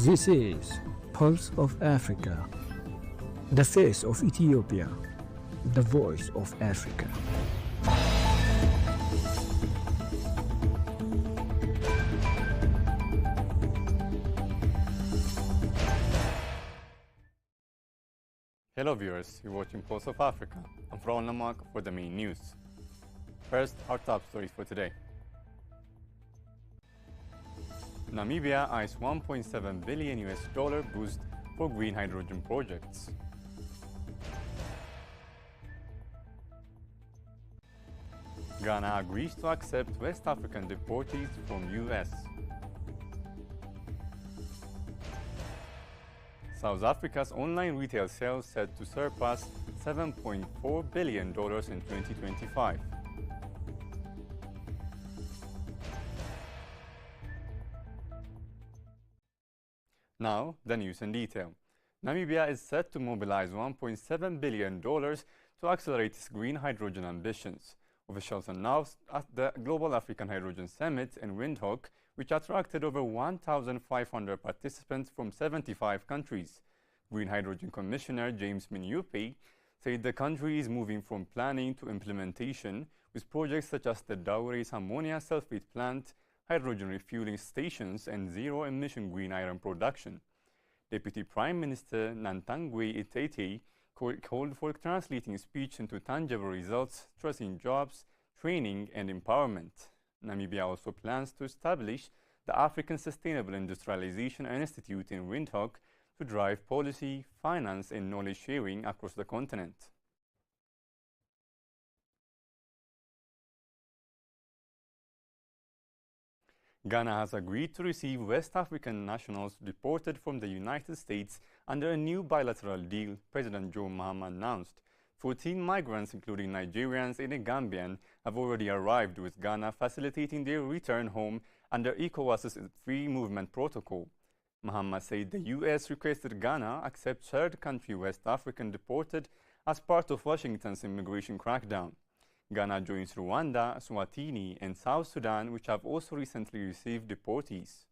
This is Pulse of Africa, the face of Ethiopia, the voice of Africa. Hello viewers, you're watching Pulse of Africa. I'm Frau Namak for the main news. First, our top stories for today. Namibia eyes $1.7 billion boost for green hydrogen projects. Ghana agrees to accept West African deportees from US. South Africa's online retail sales set to surpass $7.4 billion in 2025. Now, the news in detail. Namibia is set to mobilize $1.7 billion to accelerate its green hydrogen ambitions. Officials announced at the Global African Hydrogen Summit in Windhoek, which attracted over 1,500 participants from 75 countries. Green Hydrogen Commissioner James Minyupe said the country is moving from planning to implementation with projects such as the Daures ammonia sulfate plant, hydrogen refueling stations, and zero-emission green iron production. Deputy Prime Minister Nantangwe Itete called for translating speech into tangible results, stressing jobs, training, and empowerment. Namibia also plans to establish the African Sustainable Industrialization Institute in Windhoek to drive policy, finance, and knowledge sharing across the continent. Ghana has agreed to receive West African nationals deported from the United States under a new bilateral deal President John Mahama announced. 14 migrants, including Nigerians and a Gambian, have already arrived, with Ghana facilitating their return home under ECOWAS's Free Movement Protocol. Mahama said the U.S. requested Ghana accept third country West African deported as part of Washington's immigration crackdown. Ghana joins Rwanda, Swatini, and South Sudan, which have also recently received deportees.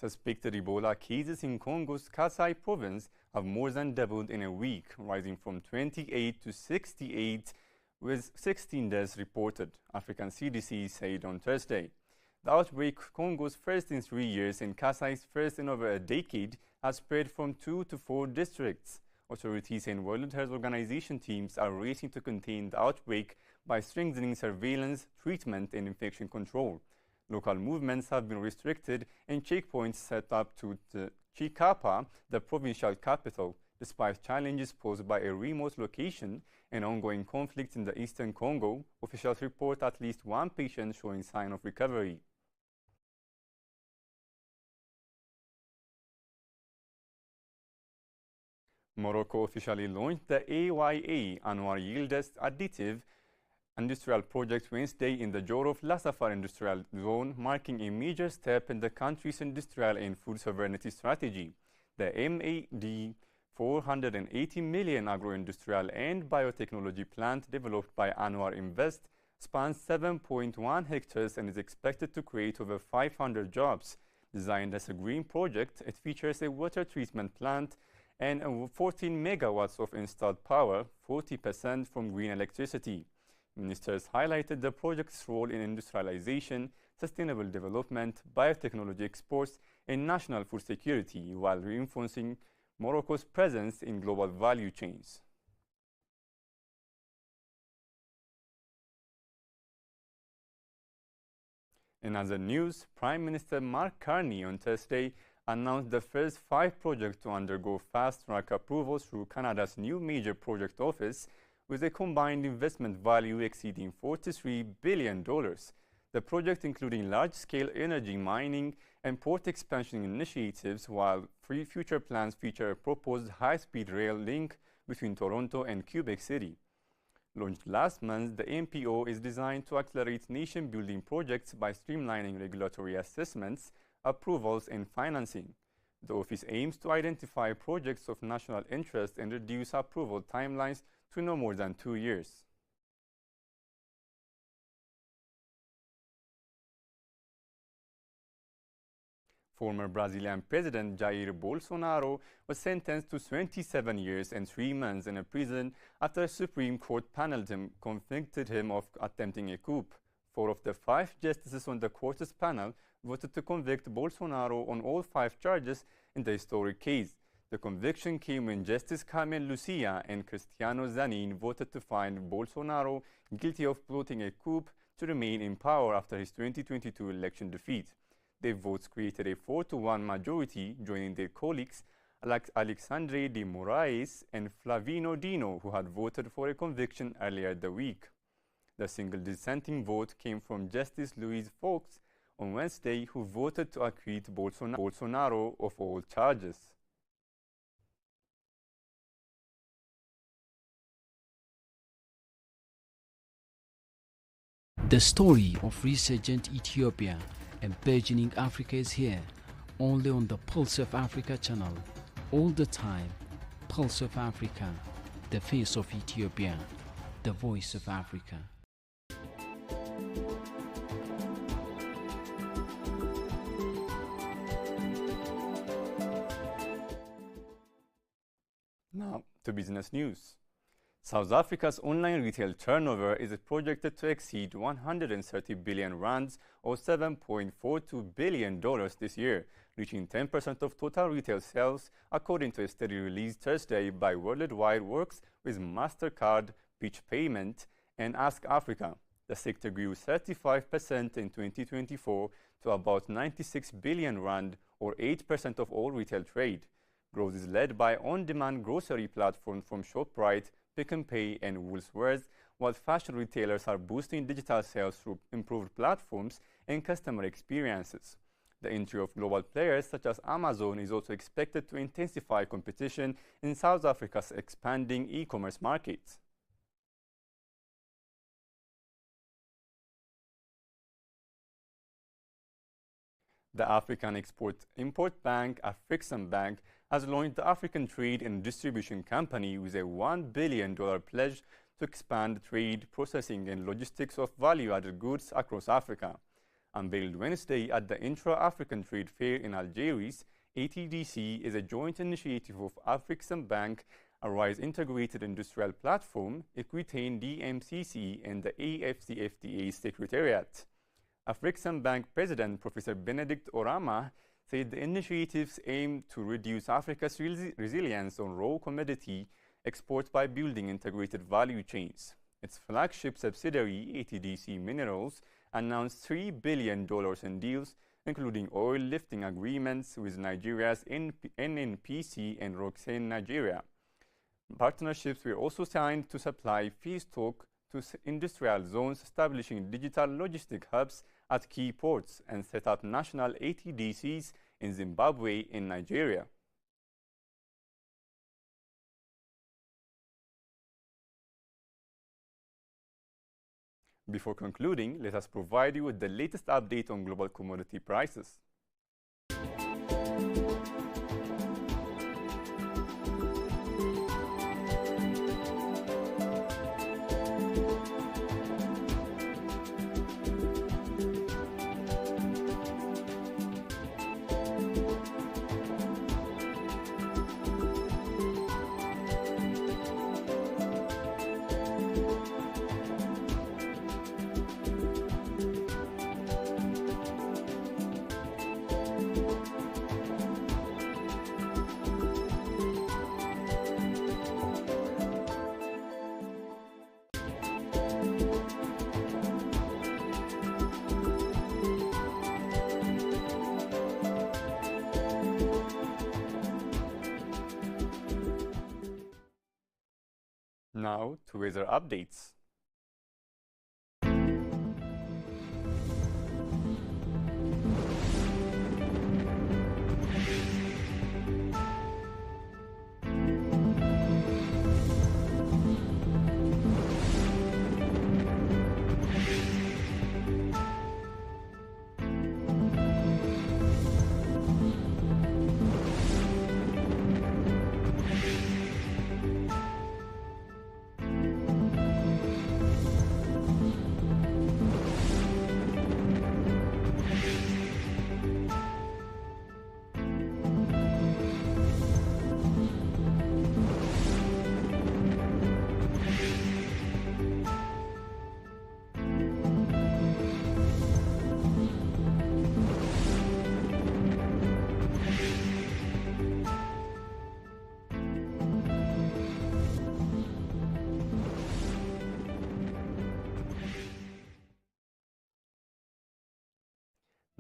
Suspected Ebola cases in Congo's Kasai province have more than doubled in a week, rising from 28 to 68, with 16 deaths reported, African CDC said on Thursday. The outbreak, Congo's first in 3 years and Kasai's first in over a decade, has spread from 2 to 4 districts. Authorities and World Health Organization teams are racing to contain the outbreak by strengthening surveillance, treatment, and infection control. Local movements have been restricted and checkpoints set up to Chikapa, the provincial capital, despite challenges posed by a remote location and ongoing conflict in the eastern Congo. Officials report at least one patient showing sign of recovery. Morocco officially launched the AYA Anwar Yildiz Additive Industrial Project Wednesday in the Jorof Lassafar Industrial Zone, marking a major step in the country's industrial and food sovereignty strategy. The MAD 480 million agro-industrial and biotechnology plant developed by Anwar Invest spans 7.1 hectares and is expected to create over 500 jobs. Designed as a green project, it features a water treatment plant and 14 megawatts of installed power, 40% from green electricity. Ministers highlighted the project's role in industrialization, sustainable development, biotechnology exports, and national food security, while reinforcing Morocco's presence in global value chains. In other news, Prime Minister Mark Carney on Thursday announced the first 5 projects to undergo fast-track approvals through Canada's new major project office, with a combined investment value exceeding $43 billion. The project, including large-scale energy mining and port expansion initiatives, while 3 future plans feature a proposed high-speed rail link between Toronto and Quebec City. Launched last month, the MPO is designed to accelerate nation-building projects by streamlining regulatory assessments, approvals, and financing. The office aims to identify projects of national interest and reduce approval timelines to no more than 2 years. Former Brazilian President Jair Bolsonaro was sentenced to 27 years and 3 months in a prison after a Supreme Court panel convicted him of attempting a coup. 4 of the 5 justices on the court's panel voted to convict Bolsonaro on all 5 charges in the historic case. The conviction came when Justice Carmen Lucia and Cristiano Zanin voted to find Bolsonaro guilty of plotting a coup to remain in power after his 2022 election defeat. Their votes created a 4-to-1 majority, joining their colleagues Alexandre de Moraes and Flavino Dino, who had voted for a conviction earlier the week. The single dissenting vote came from Justice Luis Fux on Wednesday, who voted to acquit Bolsonaro of all charges. The story of resurgent Ethiopia and burgeoning Africa is here, only on the Pulse of Africa channel. All the time, Pulse of Africa, the face of Ethiopia, the voice of Africa. Now to business news. South Africa's online retail turnover is projected to exceed 130 billion rands or $7.42 billion this year, reaching 10% of total retail sales, according to a study released Thursday by Worldwide Works with MasterCard, Peach Payment, and Ask Africa. The sector grew 35% in 2024 to about 96 billion rand or 8% of all retail trade. Growth is led by on-demand grocery platforms from Shoprite, Pick n Pay, and Woolworths, while fashion retailers are boosting digital sales through improved platforms and customer experiences. The entry of global players such as Amazon is also expected to intensify competition in South Africa's expanding e-commerce markets. The African Export-Import Bank, African Bank, has launched the African Trade and Distribution Company with a $1 billion pledge to expand trade, processing, and logistics of value-added goods across Africa. Unveiled Wednesday at the Intra-African Trade Fair in Algiers, ATDC is a joint initiative of African Bank, Arise Integrated Industrial Platform, Equitaine DMCC, and the AFCFTA Secretariat. African Bank President Professor Benedict Orama said the initiatives aim to reduce Africa's resilience on raw commodity exports by building integrated value chains. Its flagship subsidiary, ATDC Minerals, announced $3 billion in deals, including oil lifting agreements with Nigeria's NNPC and Roxane Nigeria. Partnerships were also signed to supply feedstock to industrial zones, establishing digital logistic hubs at key ports, and set up national ATDCs in Zimbabwe and Nigeria. Before concluding, let us provide you with the latest update on global commodity prices. Now to weather updates.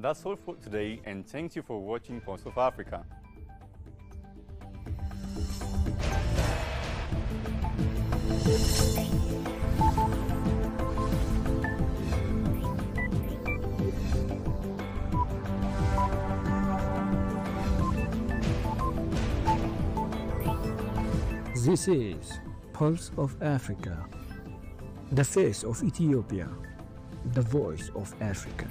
That's all for today, and thank you for watching Pulse of Africa. This is Pulse of Africa, the face of Ethiopia, the voice of Africa.